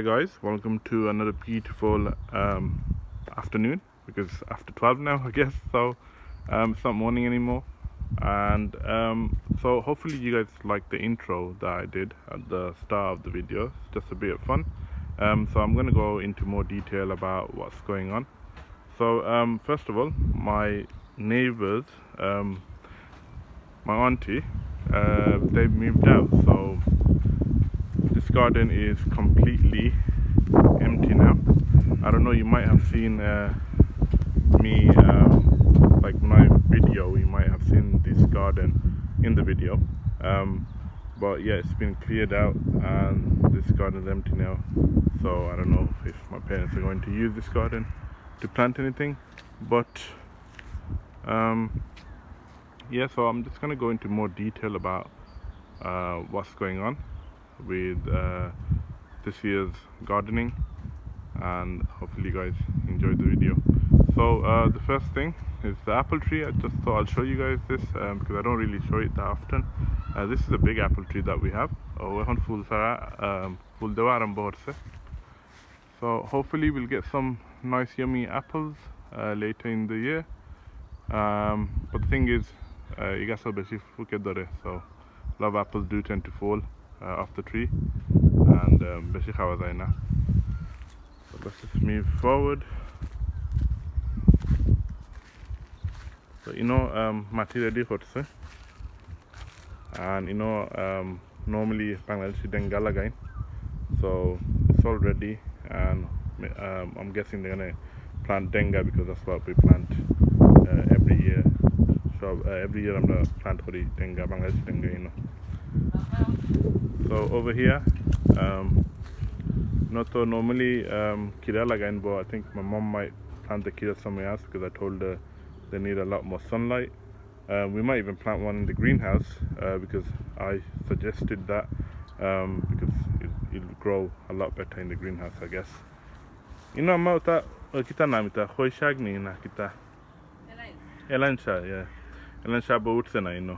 guys, welcome to another beautiful afternoon, because after 12 now I guess, so it's not morning anymore. And so hopefully you guys like the intro that I did at the start of the video. It's just a bit of fun. So I'm going to go into more detail about what's going on. So first of all, my neighbors, my auntie, they've moved out, so this garden is completely empty now. I don't know, you might have seen me, like my video, you might have seen this garden in the video, but yeah, it's been cleared out and this garden is empty now. So I don't know if my parents are going to use this garden to plant anything, but yeah, so I'm just going to go into more detail about what's going on with this year's gardening, and hopefully you guys enjoyed the video. So the first thing is the apple tree. I just thought I'll show you guys this because I don't really show it that often. This is a big apple tree that we have. So hopefully we'll get some nice yummy apples later in the year. But the thing is, so a lot of apples do tend to fall off the tree, and so let's just move forward. So mati ready korse, and normally Bangladeshi denga lagain, so it's all ready, and I'm guessing they're gonna plant denga because that's what we plant every year. So every year I'm gonna plant denga, Bangladeshi denga, So over here, not so normally kira lagain, but I think my mom might plant the kira somewhere else because I told her they need a lot more sunlight. We might even plant one in the greenhouse because I suggested that, because it'll grow a lot better in the greenhouse, I guess. Mauta kita namita khoishagni na kita elansha, yeah, elansha boutse na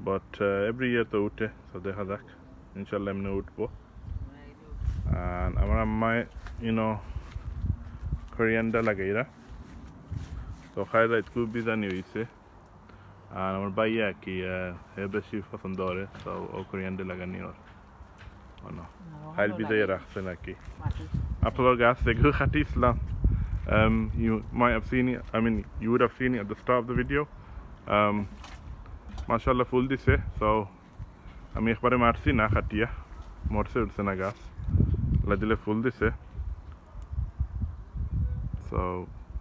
but every year to ute, so they have that. Inshallah I'm no utbo, and I'm my coriander lagaira. So khaira it could be the new ise, and I'm buy ki hebeshi fasandore, so coriander lagani or no I'll be there raksenaki apple gas the khati islam. You might have seen it, I mean you would have seen it at the start of the video. Mashallah full this, so আমি একবারে মারছি না খাটিয়া মরছে উঠছে না গাছ দিলে ফুল দিছে, so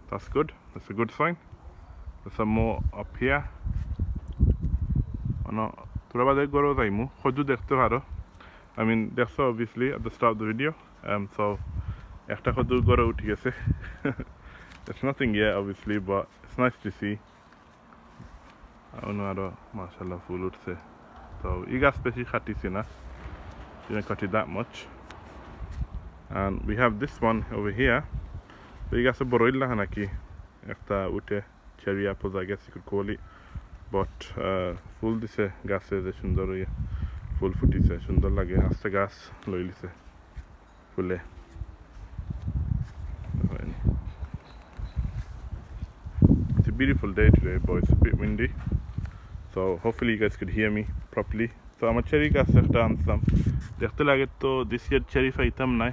that's good, that's a good sign. There's some more up here. তোরা বাদে গরো যাইমু খজু দেখতে পারো, I mean দেখছো obviously at the start of the video. So একটা খজু গরো উঠে গেছে. There's nothing yet obviously, but it's nice to see. আরো মাশাআল্লাহ ফুল উঠছে. So you guys basically cut this in, didn't cut it that much. And we have this one over here. So you guys a boroilla hanaki, after ute cherry apples, I guess you could call it. But full this gas is shundar, full footy se shundar lage hasta gas loili se full. It's a beautiful day today, but it's a bit windy. So hopefully you guys could hear me properly. So I'm a cherry gas ansam. This year cherry faitam nai.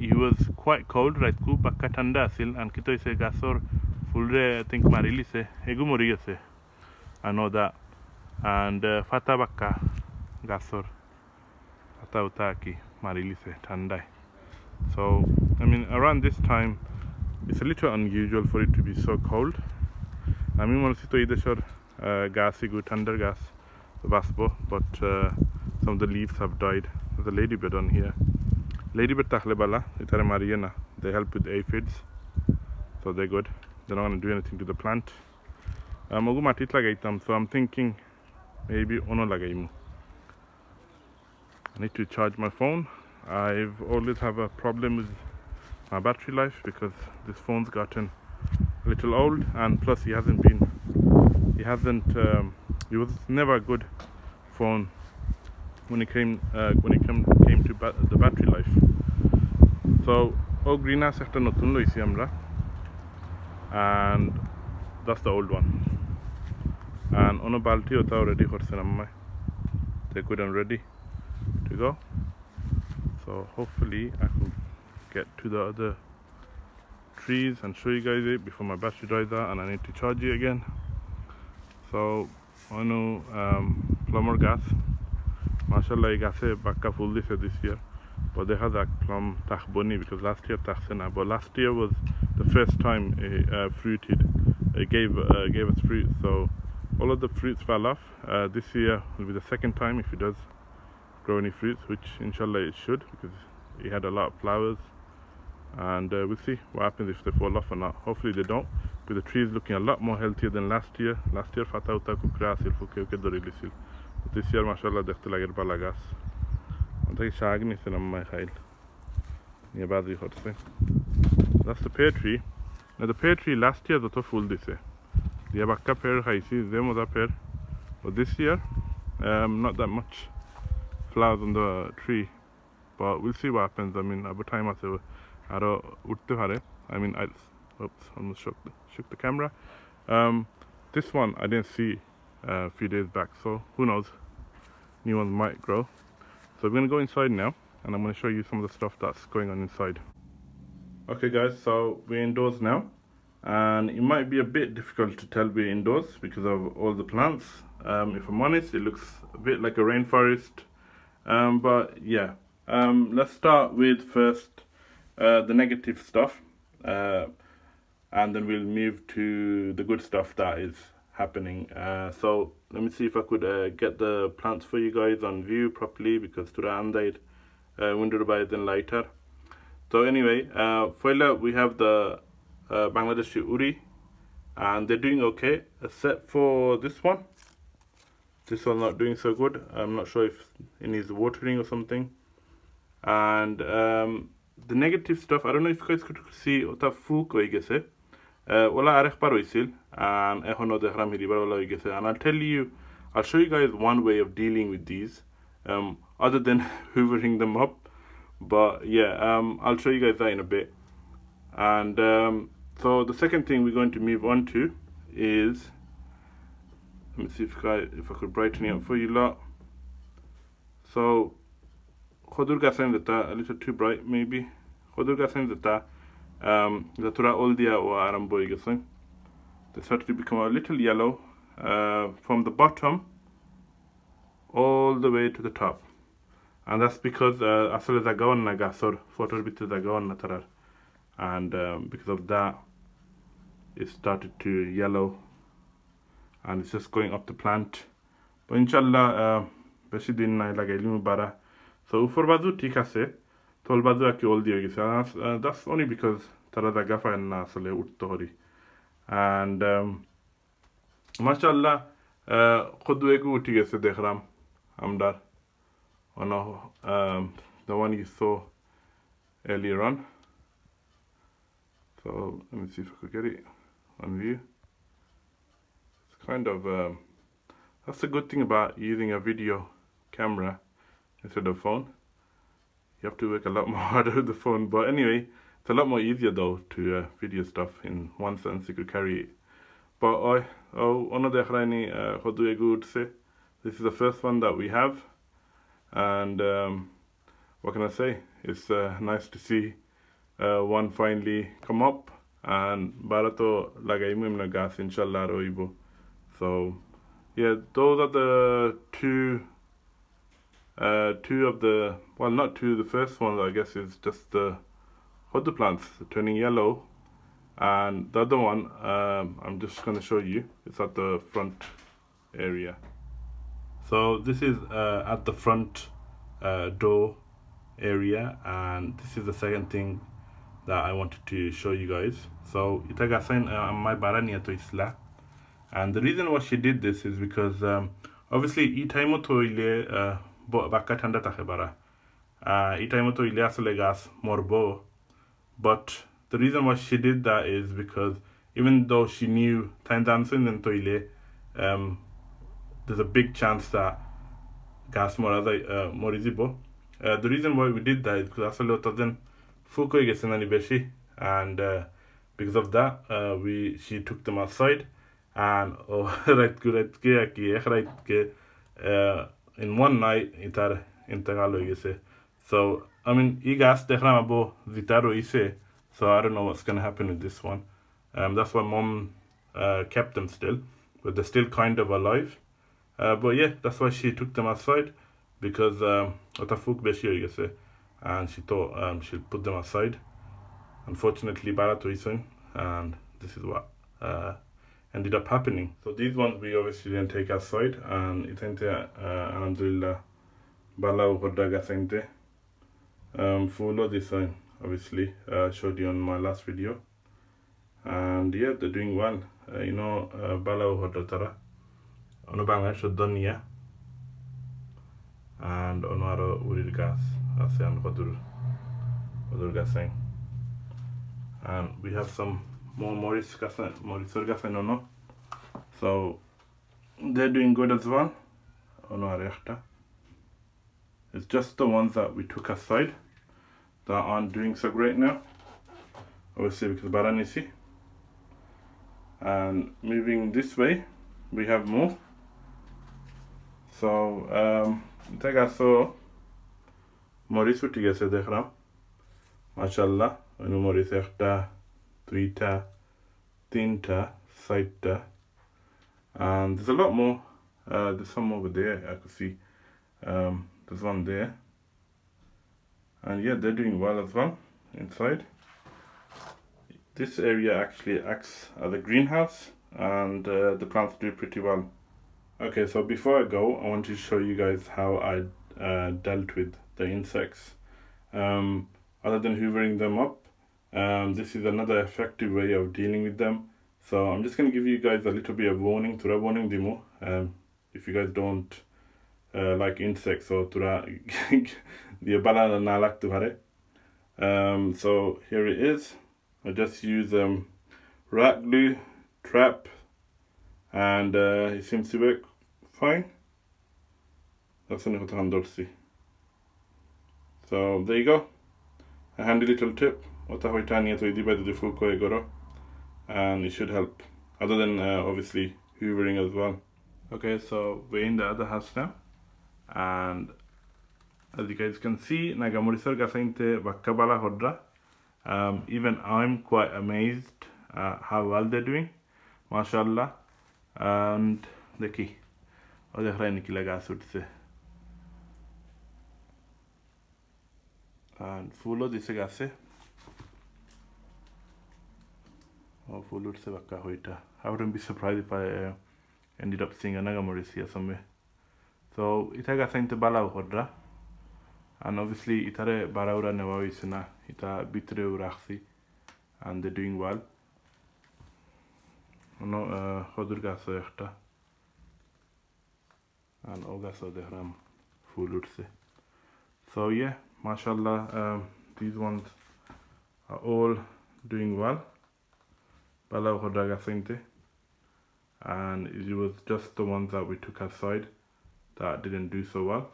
He was quite cold, right? Ku bakatanda sil and kito ise gasor fulre I think marili se egumori se. I know that. And fata bakka gasor fata utaki marili se tandai. So I mean around this time it's a little unusual for it to be so cold. I mean, I see gas, thunder gas, but some of the leaves have died. There's a ladybird on here. Ladybird tahlebala, itare mariana. They help with aphids, so they're good. They're not going to do anything to the plant. So I'm thinking maybe ono lagaimu. I need to charge my phone. I've always have a problem with my battery life because this phone's gotten a little old, and plus he was never a good phone when it came to the battery life. So greenhouse একটা নতুন লইছি আমরা, and that's the old one, and on a balti ota already করছেন আম্মা, they're good and ready to go. So hopefully I can get to the other trees and show you guys it before my battery dies out and I need to charge it again. So I know plumber gas, mashallah এই গাছে বাক্কা ফুল দিছে this year, but দেখা যাক plum তাকবনি because last year takse na, but last year was the first time it fruited, it gave us fruit, so all of the fruits fell off. This year will be the second time if it does grow any fruits, which inshallah it should, because it had a lot of flowers, and we'll see what happens if they fall off or not. Hopefully they don't, because the tree is looking a lot more healthier than last year. Last year fata uta kukra asil fuke uke dorilisil, but this year mashallah dekhte lager bala gas. Antaki shag nisen amma khail niye bazi khotse. That's the pear tree. Now the pear tree last year to full dise diya bakka pear khaisi ze moza pear, but this year not that much flowers on the tree, but we'll see what happens. I mean about time ase aro utte pare. I mean oops, almost shook the camera. This one I didn't see a few days back, so who knows, new ones might grow. So we're going to go inside now and I'm going to show you some of the stuff that's going on inside. Okay guys, so we're indoors now, and it might be a bit difficult to tell we're indoors because of all the plants. If I'm honest, it looks a bit like a rainforest, but yeah. Let's start with first the negative stuff, and then we'll move to the good stuff that is happening. So let me see if I could get the plants for you guys on view properly, because to the andite window by then lighter. So anyway, we have the Bangladeshi uri, and they're doing okay except for this one. This one not doing so good. I'm not sure if it needs watering or something. And the negative stuff, I don't know if you guys could see ota ফুক হয়ে গেছে, OLA আরেকবার হইছিল, and এখনো দেখলাম হিরিবার OLA হয়ে গেছে. And I'll show you guys one way of dealing with these, other than hoovering them up. But yeah, I'll show you guys that in a bit. And so the second thing we're going to move on to is, let me see if I could brighten it up for you lot. So khodur gasen deta a little too bright maybe. Khodur gasen deta zatura oldia o arambo igesen. They start to become a little yellow from the bottom all the way to the top, and that's because asole zagaon na gasor photor bitre zagaon na tarar, and because of that it started to yellow and it's just going up the plant. But inshallah beshi din nai lagailum bara. So উপর বাজু ঠিক আছে, তল বাজু আর কি ওল দিয়ে গেছে. That's only because তারা জায়গা পায় না আসলে উঠতে হরি. And mashallah কদু এগু উঠে গেছে দেখলাম আমদার the one you saw earlier on. So let me see if I could get it on view. It's kind of that's the good thing about using a video camera instead of phone. You have to work a lot more harder with the phone, but anyway, it's a lot more easier though to video stuff. In one sense, you could carry it. But this is the first one that we have, and what can I say? It's nice to see one finally come up, and barato lagaimim na gas inshallah roibo. So yeah, those are the two of the, well, not two, the first one I guess is just the other plants turning yellow, and the other one I'm just going to show you. It's at the front area. So this is at the front door area, and this is the second thing that I wanted to show you guys. So itagasan my barania to isla, and the reason why she did this is because obviously itaimo toile bakka thanda থাকে bara itaimo toile asole gas morbo, but the reason why she did that is because even though she knew time dancing in toile, there's a big chance that গাছ মরা যায় মরি যাব the reason why we did that is because আসলে ওটাদের ফুক হয়ে গেছে নানি বেশি and because of that she took them outside and right ke ki ek right ke in one night itar integral হয়ে গেছে so I mean I gas দেখলাম abo zitaro ise so I don't know what's going to happen with this one that's why mom kept them still but they're still kind of alive but yeah that's why she took them outside because otafuk beshi হয়ে গেছে and she thought she'll put them outside unfortunately barat reason and this is what ended up happening so these ones we obviously didn't take outside and itente alhamdulillah bala ugoda gasente follow this one obviously showed you on my last video and yeah they're doing well you know bala ugoda tara ono banga shodonia and ono aro urir gas asen kodur gaseng and we have some more Morris gasen ono so they're doing good as well ono arechta it's just the ones that we took aside that aren't doing so great now obviously because baranisi and moving this way we have more so itaga so Morris uti gese dekhram mashallah ono Morris ekta duita tinta saita and there's a lot more there's some over there I could see there's one there and yeah they're doing well as well inside this area actually acts as a greenhouse and the plants do pretty well okay so before I go I want to show you guys how I dealt with the insects other than hoovering them up this is another effective way of dealing with them so I'm just going to give you guys a little bit of warning tura warning demo if you guys don't like insects or tura the banana na laktu hare so here it is I just use rat glue trap and it seems to work fine that's an handorsi so there you go a handy little tip and it should help other than obviously hoovering as well okay so we're in the other house now and as you guys can see naga morisar gasainte bakkabala hodra even I'm quite amazed how well they're doing mashallah and deki ode khraini kila gas utse and fulo dise gase full utse bakka hoita I wouldn't be surprised if I ended up seeing a naga moris here somewhere so itaga sainte bala hodra and obviously itare baraura newa isna ita bitre uraxi and they're doing well no hodur gaso ekta and ogaso dehram full utse so yeah mashallah these ones are all doing well bala hodur gasinte and it was just the ones that we took aside that didn't do so well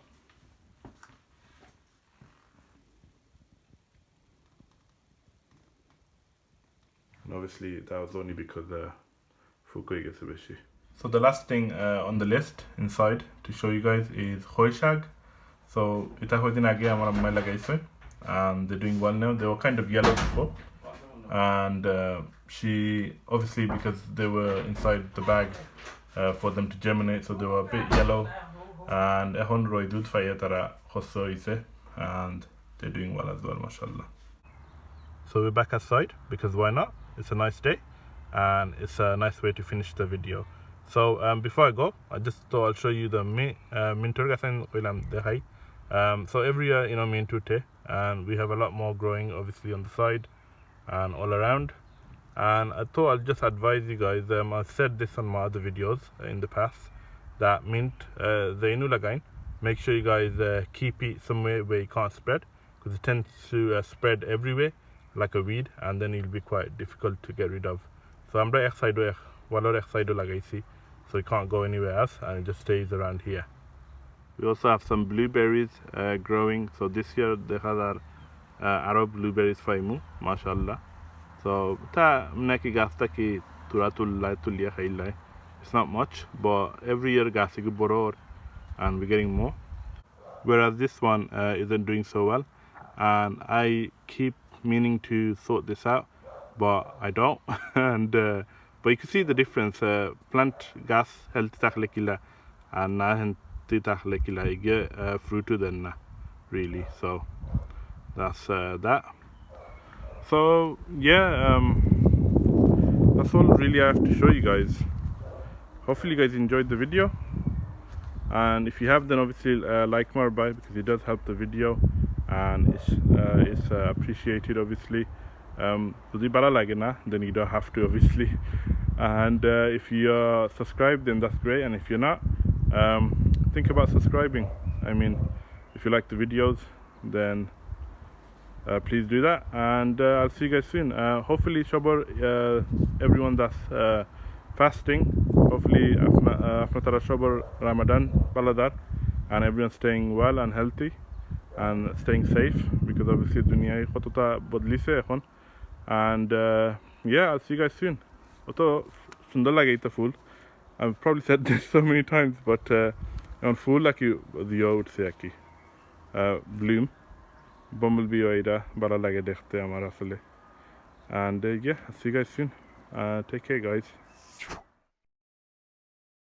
and obviously that was only because so the last thing on the list inside to show you guys is khoishag so ita hoidin age amar ammai lagaise and they're doing well now they were kind of yellow before and she obviously because they were inside the bag for them to germinate so they were a bit yellow and ehon roy dud faye tara khosso ise and they're doing well as well mashallah so we're back outside because why not it's a nice day and it's a nice way to finish the video so before I go I just thought I'll show you the minturgasan oilam the high so every year you know mintute and we have a lot more growing obviously on the side and all around and I thought I'll just advise you guys I've said this on my other videos in the past that mint the inulagain make sure you guys keep it somewhere where it can't spread because it tends to spread everywhere like a weed and then it'll be quite difficult to get rid of so I'm right side so it can't go anywhere else and it just stays around here We also have some blueberries growing. So this year they had our Arab blueberries faimu, mashallah. So ta mnaki gasta ki turatul tulia khailai. It's not much, but every year gasigu boror and we're getting more. Whereas this one isn't doing so well, and I keep meaning to sort this out, but I don't. And but you can see the difference. Plant gas health takhlekila and na healthy takhlekila. You get fruit than really. So that's that. So yeah, that's all really I have to show you guys. Hopefully you guys enjoyed the video, and if you have, then obviously like more by, because it does help the video, and it's appreciated obviously. Then you don't have to obviously. And if you are subscribed, then that's great, and if you're not, think about subscribing. I mean, if you like the videos, then please do that, and I'll see you guys soon. Hopefully Shobar, everyone that's fasting, hopefully after Shobar Ramadan Baladar, and everyone's staying well and healthy and staying safe, because obviously dunya khotota bodlise ekhon. And yeah, I'll see you guys soon. Oto sundar lage ita fool. I've probably said this so many times, but on fool like you would say aki bloom bumblebee oida bala lage dekhte amar asle. And yeah, I'll see you guys soon. Take care guys.